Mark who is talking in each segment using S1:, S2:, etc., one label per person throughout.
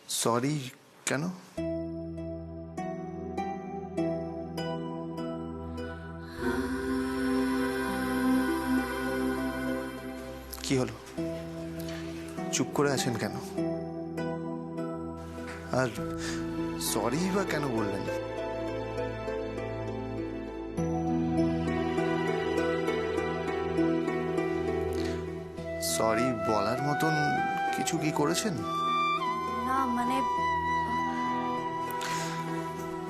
S1: Sorry কেন? কি হলো, চুপ করে আছেন কেন? আর সরি বা কেন বললেন? সরি বলার মতন কিছু কি করেছেন?
S2: না মানে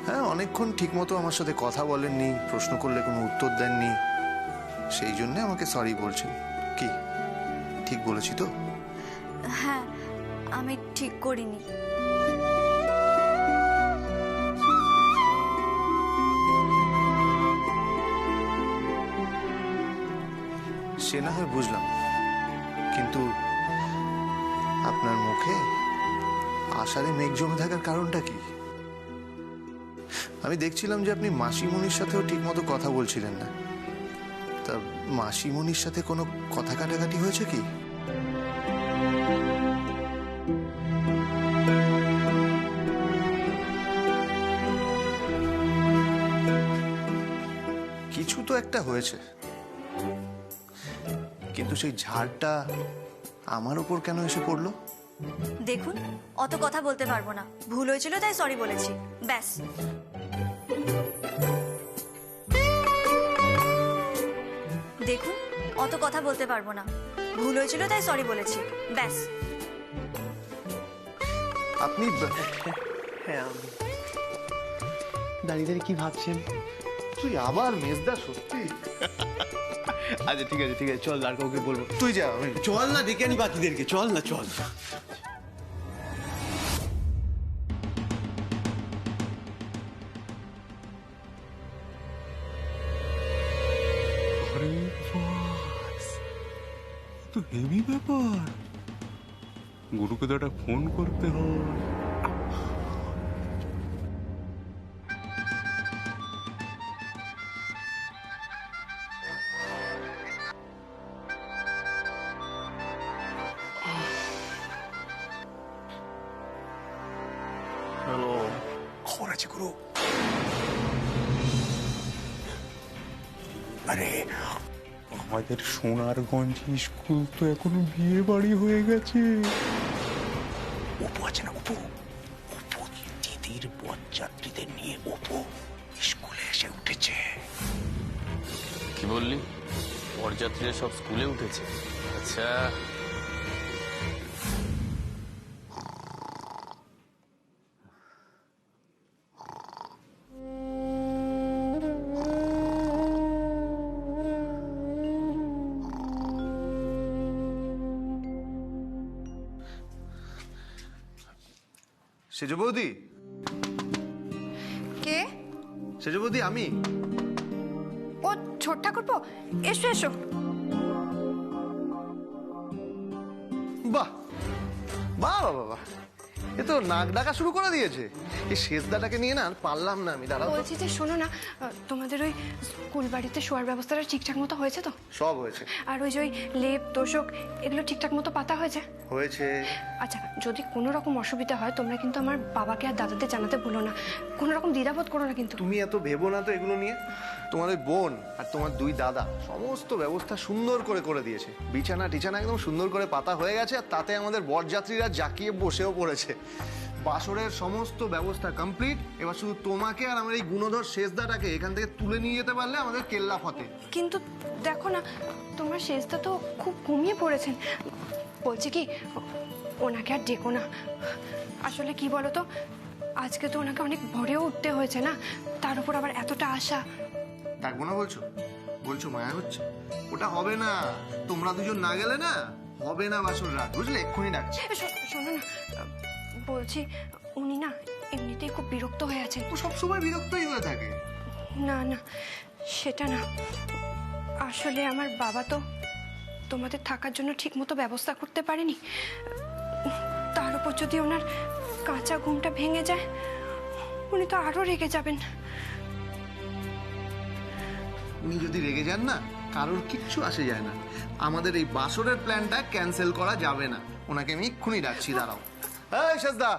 S1: হ্যাঁ, অনেকক্ষণ ঠিক মতো আমার সাথে কথা বলেননি, প্রশ্ন করলে কোনো উত্তর দেননি, সেই জন্য আমাকে সরি বলছেন। কি ঠিক বলেছি তো?
S2: হ্যাঁ, আমি ঠিক করিনি।
S1: সে না হয় বুঝলাম, কিন্তু আপনার মুখে আষাঢ়ে মেঘ জমে থাকার কারণটা কি? আমি দেখছিলাম যে আপনি মাসিমণির সাথেও ঠিক মতো কথা বলছিলেন না। তা মাসিমণির সাথে কোনো কথা কাটাকাটি হয়েছে কি? কিছু তো একটা হয়েছে, কিন্তু সেই ঝাড়টা আমার উপর কেন এসে পড়লো?
S2: দেখুন, অত কথা বলতে পারবো না। ভুল হয়েছিল তাই সরি বলেছি, ব্যাস। দেখুন, অত কথা বলতে পারবো না। ভুল হয়েছিল তাই সরি বলেছি, ব্যাস।
S1: আপনি
S3: হ্যাঁ, আমি দাঁড়িয়ে দাঁড়িয়ে কি ভাবছেন?
S1: তুই আবার মেজদা? সত্যি?
S3: আচ্ছা ঠিক আছে ঠিক আছে, চল আর কাউকে বলবো।
S1: তুই যা, আমি
S3: চল না, ডেকে আনি বাকিদেরকে, চল না চল।
S4: আরে বাস, তো হেভি ব্যাপার। গুরুকে তো একটা ফোন করতে হয়। হ্যালো, খবর আছে গুরু? আরে আমাদের সোনারগঞ্জ স্কুল তো এখনো বিয়ে বাড়ি হয়ে গেছে। অপু আছে না, অপু, অপু দিদির বরযাত্রীদের নিয়ে অপু স্কুলে এসে উঠেছে।
S5: কি বললি? বরযাত্রীরা সব স্কুলে উঠেছে? আচ্ছা,
S1: সেজ বৌদি,
S6: কে?
S1: সেজ বৌদি আমি।
S6: ও ছোট ঠাকুরপো, এসো এসো।
S1: বাহ বাহ বাহ বাহ, এ তো নাক ডাকা শুরু করে দিয়েছে। এই শেষদাটাকে নিয়ে না আর পারলাম না আমি। দাঁড়াও তো।
S6: বলছি যে শোনো না, তোমাদের ওই স্কুল বাড়িতে শোয়ার ব্যবস্থাটা ঠিকঠাক মতো হয়েছে তো?
S1: সব হয়েছে।
S6: আর ওই যে ওই লেপ তোষক এগুলো ঠিকঠাক মতো পাতা হয়েছে?
S1: হয়েছে।
S6: আচ্ছা, যদি কোনো রকম অসুবিধা হয় তোমরা কিন্তু আমার বাবাকে আর দাদাদের জানাতে ভুলো না। কোনো রকম দ্বিধাবোধ করো না কিন্তু।
S1: তুমি এত ভেবো না তো এগুলো নিয়ে। তোমার ওই বোন আর তোমার দুই দাদা সমস্ত ব্যবস্থা সুন্দর করে করে দিয়েছে। বিছানা টিছানা একদম সুন্দর করে পাতা হয়ে গেছে, আর তাতে আমাদের বরযাত্রীরা জাকিয়ে বসেও পড়েছে। বাসরের সমস্ত ব্যবস্থা কমপ্লিট। এবার শুধু তোমাকে আর আমার এই গুণধর শেষদাটাকে এখান থেকে তুলে নিয়ে যেতে পারলে আমাদের কেল্লা ফতে।
S6: কিন্তু দেখো না, তোমার শেষটা তো খুব ঘুমিয়ে পড়েছেন। বলছি কি, ওনাকে আর ডেকো না। আসলে কি বলো তো, আজকে তো ওনাকে অনেক ভোরেও উঠতে হয়েছে না, তার উপর আবার এতটা আশা।
S1: ডাকবো না বলছো? বলছো মায়া হচ্ছে? ওটা হবে না, তোমরা দুজন না গেলে না হবে না বাসর রাত, বুঝলে? এক্ষুনি ডাকছি।
S6: শোনো না, বলছি উনি না এমনিতেই খুব বিরক্ত হয়ে আছেন।
S1: ও সবসময় বিরক্তই হয়ে থাকে।
S6: না না, সেটা না, আসলে আমার বাবা তো তোমাদের থাকার জন্য ঠিক মতো ব্যবস্থা করতে পারেনি। তার উপর যদি ওনার কাঁচা ঘুমটা ভেঙে যায়, উনি তো আরো রেগে যাবেন।
S1: উনি যদি রেগে যান না, কারোর কিচ্ছু আসে যায় না। আমাদের এই বাসরের প্ল্যানটা ক্যান্সেল করা যাবে না। ওনাকে আমি এক্ষুনি ডাকছি, দাঁড়াও। এই শেষদা,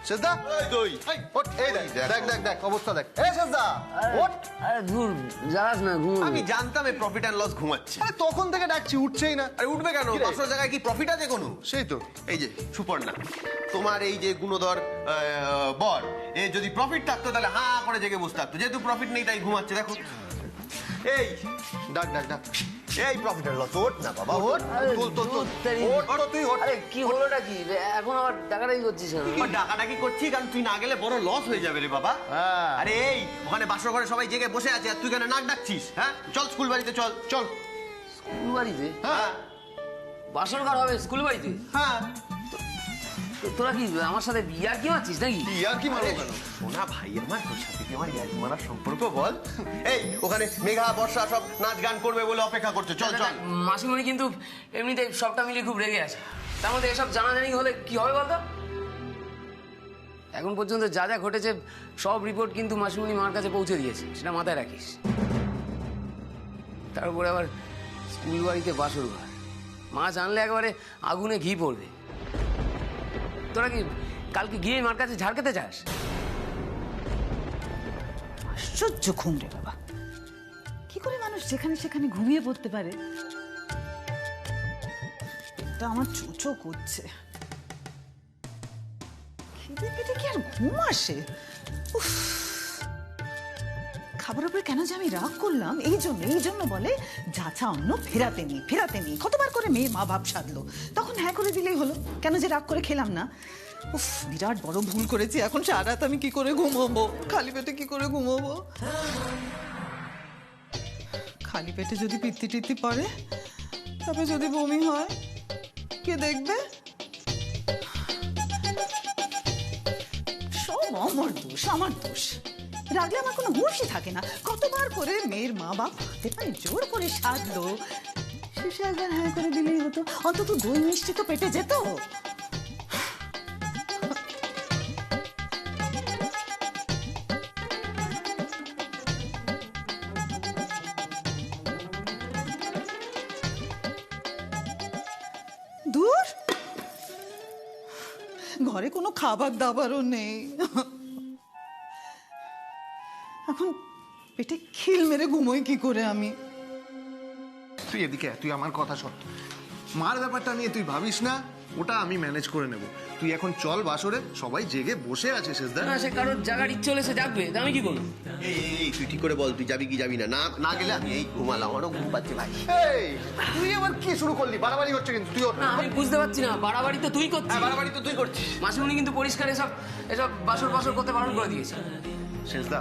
S1: শেষদা
S3: দই
S1: ওঠ, এই দেখ দেখ দেখ দেখ অবস্থা দেখ এই শেষদা ওঠ।
S7: আরে দূর যাস না ঘুম
S3: আমি জানতাম এই প্রফিট অ্যান্ড লস ঘুমাচ্ছে।
S1: আরে তখন থেকে ডাকছি উঠছেই না।
S3: আরে উঠবে কেন? 500 জায়গায় কি প্রফিট আছে কোনো?
S1: সেই তো
S3: এই যে সুপর্ণা, তোমার এই যে গুণধর বর, এ যদি প্রফিট থাকতো তাহলে হাঁ করে জেগে বসে থাকতো। যেহেতু প্রফিট নেই তাই ঘুমাচ্ছে। দেখো এই
S1: ডাক ডাক ডাক
S3: এই প্রফিট অ্যান্ড লস, ওঠ না বাবা, ওঠ।
S1: তোল তোল তোল ওঠ তো তুই ওঠ।
S7: আরে কি হলোটা কি এখন আবার টাকাটাই করছিস কেন?
S3: তুই ডাকাডাকি করছিস কারণ তুই না গেলে বড় লস হয়ে যাবে রে বাবা।
S1: হ্যাঁ।
S3: আরে এই ওখানে বাসর ঘরে সবাই জেগে বসে আছে আর তুই কেন নাক ডাকছিস? হ্যাঁ চল স্কুল বাড়িতে চল চল।
S7: স্কুল বাড়িতে
S3: হ্যাঁ
S7: বাসর ঘর হবে স্কুল বাড়িতে?
S3: হ্যাঁ
S7: তোরা কি আমার সাথে বিয়ার কি মারছিস নাকি?
S1: ইয়ার কি মারো কেন?
S3: সোনা ভাই আমার, তোর সাথে কি আমার ইয়ার্কি মারার সম্পর্ক বল? এই ওখানে মেঘা বর্ষা সব নাচ গান করবে বলে অপেক্ষা করছে, চল চল।
S7: মাসিমণি কিন্তু এমনিতে সবটা মিলিয়ে খুব রেগে আছে। তার মধ্যে এসব জানাজানি হলে কি হবে বলতো? এখন পর্যন্ত যা যা ঘটেছে সব রিপোর্ট কিন্তু মাসিমণি মার কাছে পৌঁছে দিয়েছে, সেটা মাথায় রাখিস। তারপরে আবার স্কুল বাড়িতে বাসর ঘর, মা জানলে একেবারে আগুনে ঘি পড়বে। তোরা কি কালকে গিয়ে মার কাছে ঝাড় খেতে চাস?
S8: আশ্চর্য ঘুম রে বাবা, কি করে মানুষ যেখানে সেখানে ঘুমিয়ে পড়তে পারে? তা আমার চোচো করছে, খিদে পেটে কি আর ঘুম আসে? উফ, খাবার উপরে কেন যে আমি রাগ করলাম এই জন্য বলে যাচা অন্ন ফেরাতে নেই। কতবার করে মেয়ে মা বাপ সাধলো, তখন হ্যাঁ করে দিলেই হলো। কেন যে রাগ করে খেলাম না? উফ, বিরাট বড় ভুল করেছি। এখন সারা রাত আমি কি করে ঘুমোবো? খালি পেটে কি করে ঘুমোবো? খালি পেটে যদি পিত্তি টিত্তি পড়ে, তারপরে যদি বমি হয়, কে দেখবে? সব আমার দোষ। রাগলে আমার কোনো হুঁশই থাকে না। কতবার করে মেয়ের মা বাপ হাতে পায়ে জোর করে সাধলো, শেষে একবার হ্যাঁ করে দিলেই হতো। অন্তত দই মিষ্টি তো পেটে যেত। দূর, ঘরে কোনো খাবার দাবারও নেই। এখন পেটে খিল মেরে ঘুমোই কি করে আমি?
S1: তুই এদিকে আয়, তুই আমার কথা শোন। মার ব্যাপারটা নিয়ে তুই ভাবিস না, ওটা আমি ম্যানেজ করে নেব। তুই এখন চল বাসরে, সবাই জেগে বসে আছে শেষদা।
S7: না, সে কারোর জাগার ইচ্ছে হলে সে জাগবে, তা আমি কি করবো?
S3: এই তুই ঠিক করে বল, তুই যাবি কি যাবি না? না গেলে আমি এই ঘুমালাম, আমারও ঘুম পাচ্ছে ভাই।
S1: এই তুই আবার কি শুরু করলি? বাড়াবাড়ি হচ্ছে কিন্তু। তুই ওঠ।
S7: না, আমি বুঝতে পারছি না, বাড়াবাড়ি তো তুই করছিস।
S3: বাড়াবাড়ি তো তুই করছিস।
S7: মাসিমণি কিন্তু পরিষ্কার এসব বাসর করতে বারণ করে দিয়েছে।
S1: শেষদা,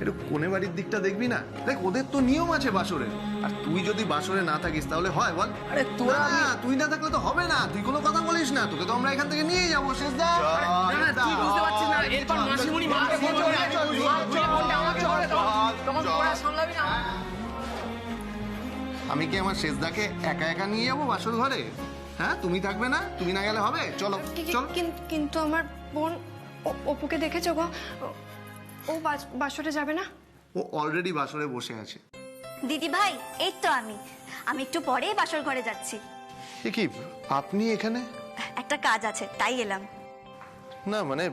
S1: একটু কোনে বাড়ির দিকটা দেখবি না? দেখ, ওদের তো নিয়ম আছে বাসরে, আর তুই যদি বাসরে না থাকিস তাহলে হয় বল?
S7: আরে তোরা
S1: না, তুই না থাকলে তো হবে না। তুই কোনো কথা বলিস না, তোকে তো আমরা এখান থেকে নিয়ে যাবো শেষদা।
S7: না, তুই বুঝতে পারছিস না, এরপর মাসিমণি মাকে ফোন করে ফোনটা আমাকে করে, তখন তোরা সামলাবি না।
S1: আমি কি আমার শেষদাকে একা একা নিয়ে যাবো বাসর ঘরে? হ্যাঁ, তুমি থাকবে না? তুমি না গেলে হবে? চলো চলো।
S6: কিন্তু আমার বোন অপুকে দেখেছো গো? ও বাসরে যাবে না?
S1: ও অলরেডি বাসরে বসে আছে।
S2: দিদি ভাই, এই তো আমি একটু পরেই বাসর ঘরে যাচ্ছি।
S1: এ কি, আপনি এখানে?
S2: একটা কাজ আছে তাই এলাম।
S1: না মানে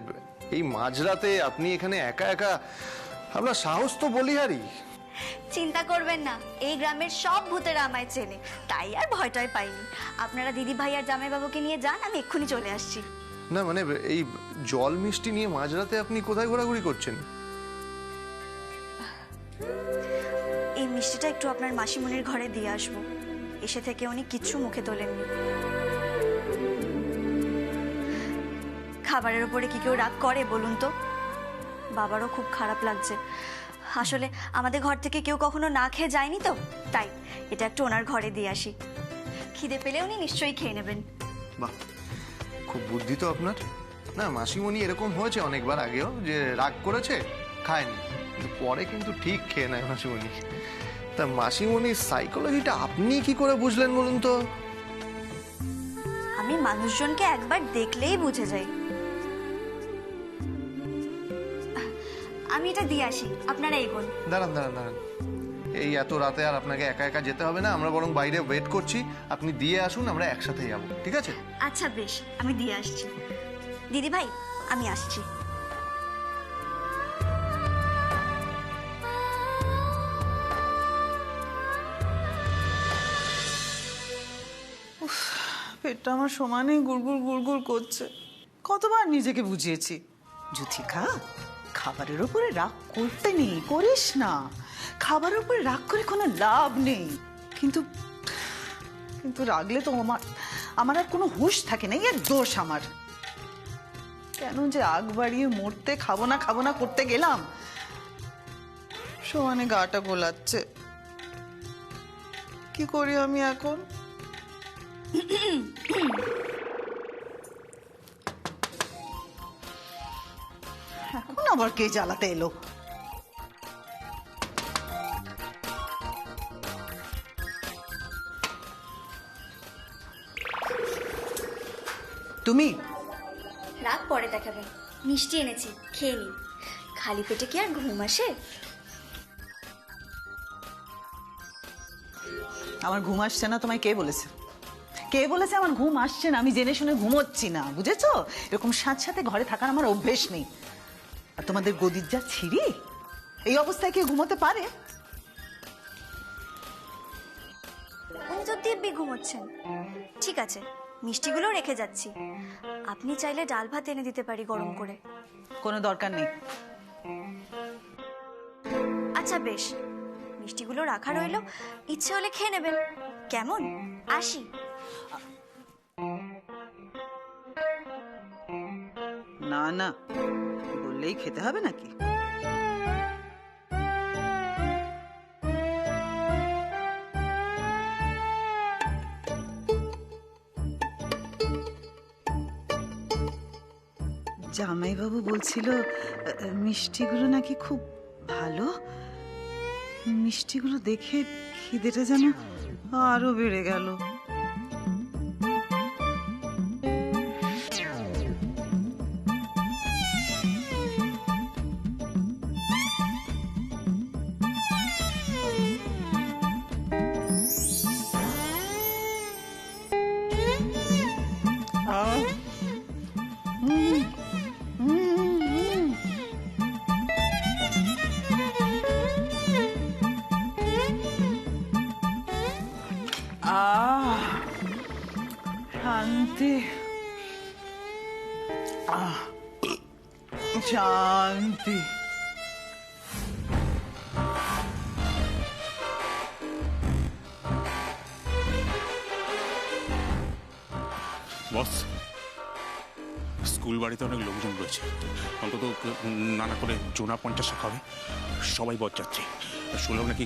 S1: এই মাঝরাতে আপনি এখানে একা একা, আপনার সাহস তো বলিহারি।
S2: চিন্তা করবেন না, এই গ্রামের সব ভূতেরা আমায় চেনে, তাই আর ভয়টাই পাইনি। আপনারা দিদি ভাই আর জামাইবাবুকে নিয়ে যান, আমি এক্ষুনি চলে আসছি।
S1: না মানে এই জল মিষ্টি নিয়ে মাঝরাতে আপনি কোথায় ঘোরাঘুরি করছেন?
S2: এই মিষ্টিটা একটু আপনার মাসিমণির ঘরে দিয়ে আসবো। এসে থেকে উনি কিচ্ছু মুখে তোলেননি। খাবারের উপরে কি কেউ রাগ করে বলুন তো? বাবারও খুব খারাপ লাগছে। আসলে আমাদের ঘর থেকে কেউ কখনো না খেয়ে যায়নি তো, তাই এটা একটু ওনার ঘরে দিয়ে আসি। খিদে পেলে উনি নিশ্চয়ই খেয়ে নেবেন।
S1: বাহ, খুব বুদ্ধি তো আপনার। না, মাসিমণি এরকম হয়েছে অনেকবার আগেও যে রাগ করেছে, খায়নি, কিন্তু পরে কিন্তু ঠিক খেয়ে নেয় মাসিমণি। তা মাসিমণির সাইকোলজিটা আপনি কি করে বুঝলেন বলুন তো?
S2: আমি মানুষজনকে একবার দেখলেই বুঝে যাই। আমি এটা দিয়ে আসি, আপনারা এগোন।
S1: দাঁড়ান দাঁড়ান দাঁড়ান, এই এত রাতে আর আপনাকে একা একা যেতে হবে না। আমরা বরং বাইরে ওয়েট করছি, আপনি দিয়ে আসুন, আমরা একসাথে যাবো, ঠিক আছে?
S2: আচ্ছা বেশ, আমি দিয়ে আসছি। দিদি ভাই, আমি আসছি।
S8: পেটটা আমার সমানেই গুড়গুড় গুড়গুড় করছে। কতবার নিজেকে বুঝিয়েছি, যুথিকা খাবারের উপরে রাগ করতে নেই, করিস না। খাবারের উপরে রাগ করে কোনো লাভ নেই। কিন্তু কিন্তু রাগলে তো আমার আর কোনো হুঁশ থাকে না। এর দোষ আমার। কেন যে আগ বাড়িয়ে মরতে খাবো না করতে গেলাম, সমানে গাটা গোলাচ্ছে। কি করি আমি এখন? এখন আবার কে জ্বালাতে এলো? তুমি?
S2: রাগ পরে দেখাবেন, মিষ্টি এনেছি, খেয়ে নিন। খালি পেটে কি আর ঘুম আসে?
S8: আমার ঘুম আসছে না তোমায় কে বলেছে? কে বলেছে আমার ঘুম আসছে না? আমি জেনে শুনে ঘুমোচ্ছি না, বুঝেছো? এরকম সাথে ঘরে থাকার আমার অভ্যেস নেই। আর তোমাদের গদির যা ছিঁড়ি, এই অবস্থায় কে ঘুমোতে পারে?
S2: উনি তো দিব্যি ঘুমোচ্ছেন। ঠিক আছে, মিষ্টিগুলো রেখে যাচ্ছি। আপনি চাইলে ডাল ভাত এনে দিতে পারি গরম করে।
S8: কোনো দরকার নেই।
S2: আচ্ছা বেশ, মিষ্টিগুলো রাখা রইলো, ইচ্ছে হলে খেয়ে নেবেন। কেমন? আসি।
S8: না না বললেই খেতে হবে নাকি? জামাইবাবু বলছিল মিষ্টিগুলো নাকি খুব ভালো। মিষ্টিগুলো দেখে খিদেটা যেন আরো বেড়ে গেল। শান্তি, শান্তি।
S4: বস, স্কুল বাড়িতে অনেক লোকজন রয়েছে। অন্তত নানা করে জোনা 50 হবে। সবাই বরযাত্রী। শুনলাম নাকি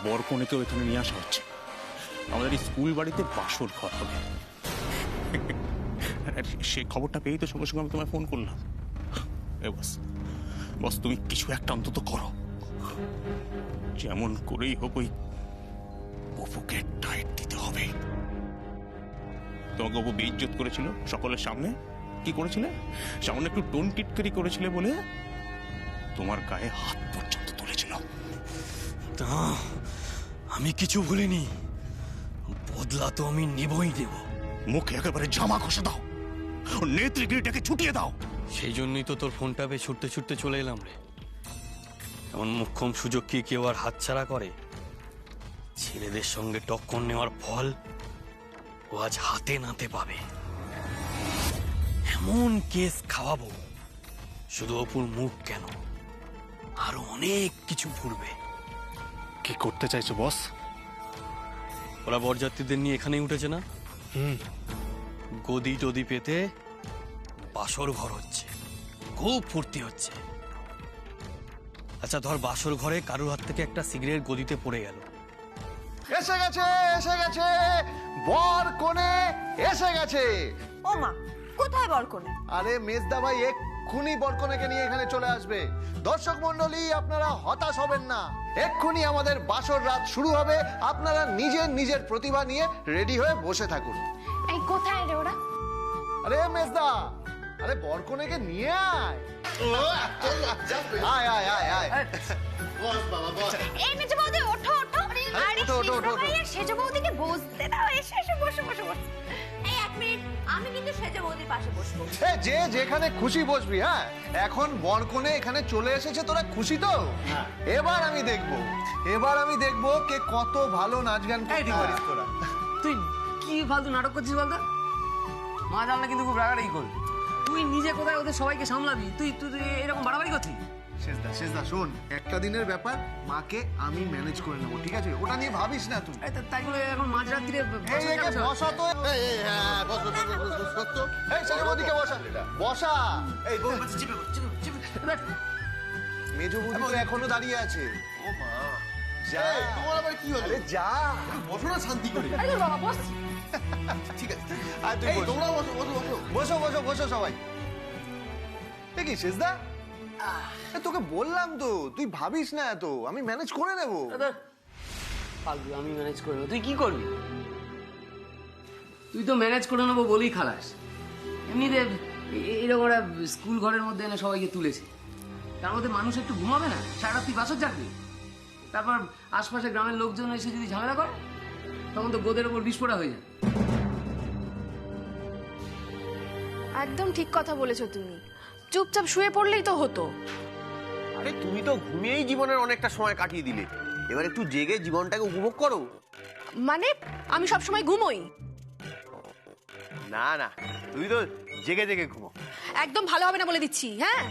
S4: বর কনেকেও এখানে নিয়ে আসা হচ্ছে। আমাদের এই স্কুল বাড়িতে বাসর ঘর হবে। সে খবরটা পেয়েই তো সঙ্গে সঙ্গে আমি তোমায় ফোন করলাম। বস তুমি কিছু একটা অন্তত করো। যেমন করেই হোক ওই অপুকে টাইট দিতে হবে। তোমাকে অপু বেইজ্জত করেছিল সকলের সামনে। কি করেছিলে? সামনে একটু টোন টিটকারি করেছিলে বলে তোমার গায়ে হাত পর্যন্ত তুলেছিল।
S9: তা আমি কিছু ভুলিনি। বদলা তো আমি নেবই দেব।
S4: মুখে একেবারে জামা ঘষে দাও, ওর নেত্রীগিরিটাকে ছুটিয়ে দাও।
S9: সেই জন্যই তো তোর ফোনটা পেয়ে ছুটতে ছুটতে চলে এলাম রে। এমন মোক্ষম সুযোগ কি কেউ আর হাতছাড়া করে? ছেলেদের সঙ্গে টক্কর নেওয়ার ফল ও আজ হাতে নাতে পাবে। এমন কেস খাওয়াবো, শুধু অপুর মুখ কেন, আরো অনেক কিছু ফুরবে।
S4: কি করতে চাইছো বস?
S9: ওরা বরযাত্রীদের নিয়ে এখানেই উঠেছে না? গদি টদি পেতে বাসর ঘর হচ্ছে, খুব ফুর্তি হচ্ছে। আচ্ছা ধর বাসর ঘরে কারুর হাত থেকে একটা সিগারেট গদিতে পড়ে গেল।
S1: এসে গেছে, এসে গেছে, বর কোণে এসে গেছে।
S2: ও মা, কোথায় বর কোণে?
S1: আরে মেজদা ভাই এক্ষুনি বরকনেকে নিয়ে এখানে চলে আসবে। দর্শক মন্ডলী, আপনারা হতাশ হবেন না। এক্ষুনি আমাদের বাসর রাত শুরু হবে। আপনারা নিজের নিজের প্রতিভা নিয়ে রেডি হয়ে বসে থাকুন।
S6: এই কোথায় রে ওরা?
S1: আরে মেজদা, আরে বরকনেকে নিয়ে আয়। আয় আয় আয় আয়।
S6: এই মেজো বৌদি ওঠো ওঠো। আরে
S1: ওঠো, ওঠো, ওঠো, ওঠো।
S6: সেজো বৌদিকে বসতে দাও। এসে এসে বসো বসো বসো। এই 1 মিনিট।
S2: আমি কিন্তু সেজে বৌদির পাশে বসবো।
S1: যে যেখানে খুশি বসবি। হ্যাঁ, এখন বরকনে এখানে চলে এসেছে, তোরা খুশি তো? এবার আমি দেখবো কে কত ভালো নাচ গান করতে পারিস তোরা।
S7: তুই কি ফালতু নাটক করছিস বলতো? মা জানলে কিন্তু খুব রাগারাগি করবি। তুই নিজে কোথায় ওদের সবাইকে সামলাবি? তুই তুই তুই এরকম বাড়াবাড়ি করছিস?
S1: শেষদা শোন, একটা দিনের ব্যাপার, মাকে আমি ম্যানেজ করে নেবো, ঠিক আছে? ওটা নিয়ে ভাবিস না তুই।
S7: তাই বলে এখন মাঝরাত্রিরে
S1: বসা তো, এই সেজে বৌদিকে বসা।
S3: এই বউ কাছে চিপে
S1: মেজো বৌদি তো এখনো দাঁড়িয়ে আছে।
S3: ও মা,
S1: যা,
S3: তোমার আবার কি হলো?
S1: আরে যা,
S3: বসো না শান্তি করে।
S6: বাবা বস।
S3: ঠিক আছে,
S1: আর তুই
S3: এই
S1: বস।
S3: তোমরা বসো বসো বসো।
S1: বসো সবাই। কি শেষদা, তোকে বললাম তো, তুই ভাবিস না এত, আমি ম্যানেজ করে নেবো।
S7: ফালতু, আমি ম্যানেজ করে নেবো। তুই কি করবি? তুই তো ম্যানেজ করে নেবো বলেই খালাস। এমনিতে এরকম ওরা স্কুল ঘরের মধ্যে এনে সবাইকে তুলেছে, তার মধ্যে মানুষ একটু ঘুমাবে না? সারা রাত্রি বাসর জাগবে, তারপর আশপাশে গ্রামের লোকজন এসে যদি ঝামেলা করে তখন তো গোদের ওপর বিস্ফোরা হয়ে যায়।
S6: একদম ঠিক কথা বলেছো তুমি। চুপচাপ শুয়ে পড়লেই তো হতো।
S3: আরে তুমি তো ঘুমিয়েই জীবনের অনেকটা সময় কাটিয়ে দিলে, এবার একটু জেগে জীবনটাকে উপভোগ করো।
S6: মানে আমি সব সময় ঘুমোই?
S3: না না, তুই তো জেগে জেগে ঘুমো।
S6: একদম ভালো হবে না বলে দিচ্ছি। হ্যাঁ,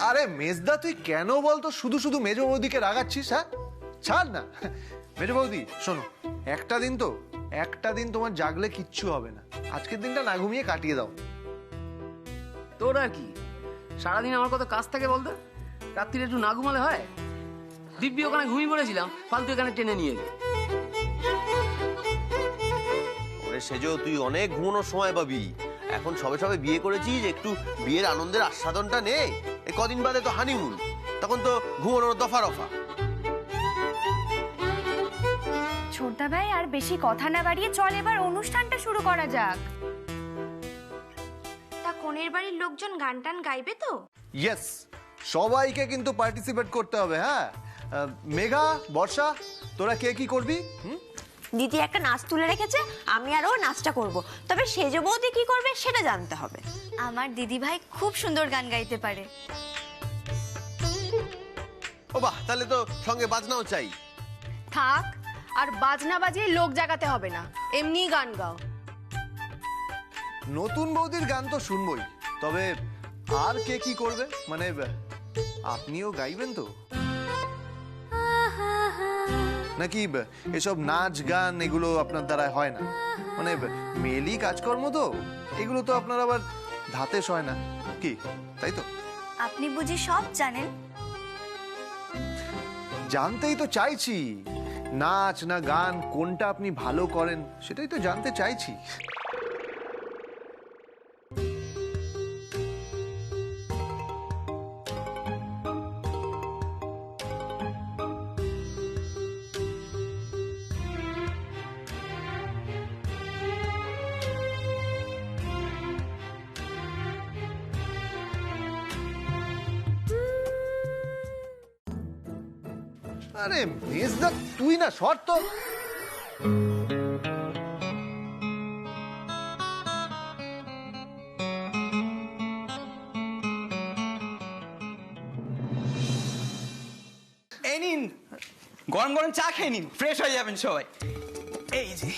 S1: আরে মেজদা, তুই কেন বলতো শুধু শুধু মেজো বৌদিকে রাগাচ্ছিস? হ্যাঁ, ছাড় না। মেজো বৌদি শোনো, একটা দিন তোমার জাগলে কিচ্ছু হবে না, আজকের দিনটা না ঘুমিয়ে কাটিয়ে দাও।
S7: তোর আর কি, সারাদিন আমার কত কাজ থাকে বলতো? রাত্রিরে একটু না ঘুমালে হয়? দিব্যি ওখানে ঘুমিয়ে পড়েছিলাম, ফালতু এখানে টেনে নিয়ে এলি।
S3: ওরে সেজো, তুই অনেক ঘুমানোর সময় পাবি। এখন সবে সবে বিয়ে করেছিস, একটু বিয়ের আনন্দের আস্বাদনটা নে। এই কদিন বাদে তো হানিমুন, তখন তো ঘুমানোর দফা রফা।
S2: ছোটদা ভাই, আর বেশি কথা না বাড়িয়ে চল এবার অনুষ্ঠানটা শুরু করা যাক। তা কনের বাড়ির লোকজন গান টান গাইবে তো?
S1: ইয়েস, সবাইকে কিন্তু পার্টিসিপেট করতে হবে। হ্যাঁ, মেঘা, বর্ষা, তোরা কে কি করবি?
S2: দিদি একটা নাচ তুলে রেখেছে, আমি আর ও নাচটা করব। তবে সেজে বৌদি কি করবে সেটা জানতে হবে। আমার দিদি ভাই খুব সুন্দর গান গাইতে পারে।
S3: ও বাহ, তাহলে তো সঙ্গে বাজনাও চাই।
S6: থাক, আর বাজনা বাজিয়ে লোক জাগাতে হবে না, এমনি গান গাও।
S1: নতুন বৌদির গান তো শুনবই, তবে আর কে কি করবে? মানে আপনিও গাইবেন তো নাকি? এসব নাচ গান এগুলো আপনার দ্বারা হয় না? মানে মেয়েলি কাজকর্ম তো, এগুলো তো আপনার আবার ধাতে সয় না, কি তাই তো?
S2: আপনি বুঝি সব জানেন?
S1: জানতেই তো চাইছি, নাচ না গান কোনটা আপনি ভালো করেন সেটাই তো জানতে চাইছি। আরে মেজদা, তুই না শর্ত।
S10: এই নিন, গরম গরম চা খেয়ে নিন, ফ্রেশ হয়ে যাবেন সবাই। এই যে,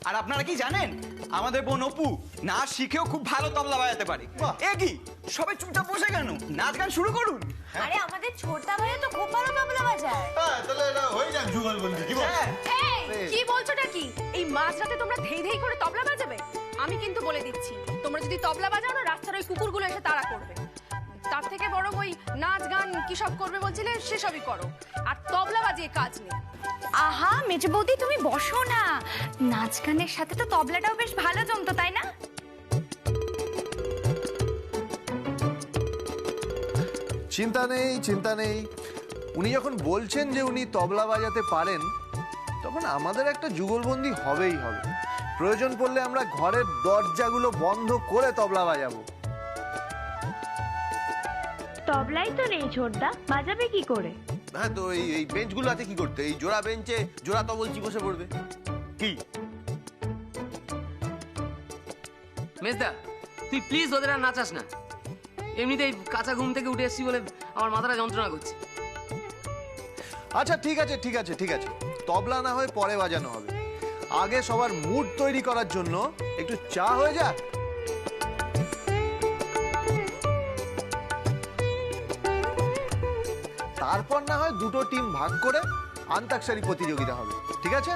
S10: আর আপনারা কি জানেন, আমাদের বোন অপু নাচ শিখেও খুব ভালো তবলা বাজাতে পারে। এ কি, সবাই চুপচাপ বসে কেন? নাচ গান শুরু করুন।
S2: আরে আমাদের ছোটদা ভাই তো খুব ভালো তবলা বাজায়।
S1: হ্যাঁ, তাহলে এটা হয়ে যাক যুগলবন্দি, কি বল?
S6: এই, কি বলছোটা কি? এই মাঝরাতে তোমরা ধেই ধেই করে তবলা বাজাবে? আমি কিন্তু বলে দিচ্ছি, তোমরা যদি তবলা বাজাও না, রাস্তার ওই কুকুরগুলো এসে তাড়া করবে। তার থেকে বরং ওই নাচ গান কি সব করবে বলছিলে সেসবই করো, আর তবলা বাজিয়ে কাজ নেই।
S2: আহা মেজো বৌদি, তুমি বসো না, নাচ গানের সাথে তো তবলাটাও বেশ ভালো জমতো, তাই না?
S1: চিন্তা নেই। উনি যখন বলছেন যে উনি তবলা বাজাতে পারেন, তখন আমাদের একটা যুগলবন্দি হবেই হবে। প্রয়োজন পড়লে আমরা ঘরের দরজাগুলো বন্ধ করে তবলা বাজাবো।
S2: তবলাই তো নেই ছোটদা, বাজাবে কি করে?
S3: হ্যাঁ, তো এই বেঞ্চগুলো আছে কি করতে? এই জোড়া বেঞ্চে জোড়া তবলচি বসে পড়বে। কি?
S7: মেজদা, তুই প্লিজ ওদের আর নাচাস না। এমনিতেই কাঁচা ঘুম থেকে উঠে এসেছি বলে আমার মাথাটা যন্ত্রণা করছে।
S1: আচ্ছা ঠিক আছে ঠিক আছে ঠিক আছে, তবলা না হয় পরে বাজানো হবে, আগে সবার মুড তৈরি করার জন্য একটু চা হয়ে যাক। তারপর না হয় দুটো টিম ভাগ করে আন্তাক্ষরী প্রতিযোগিতা হবে, ঠিক আছে?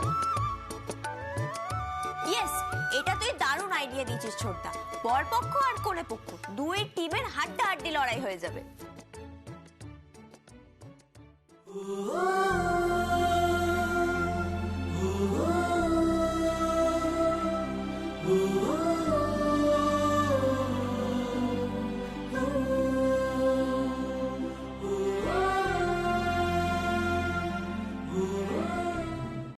S2: ইয়েস, এটা তুই দারুণ আইডিয়া দিয়েছিস ছোটদা। বরপক্ষ আর কোনে পক্ষ দুই টিমের হাড্ডাহাড্ডি লড়াই হয়ে যাবে।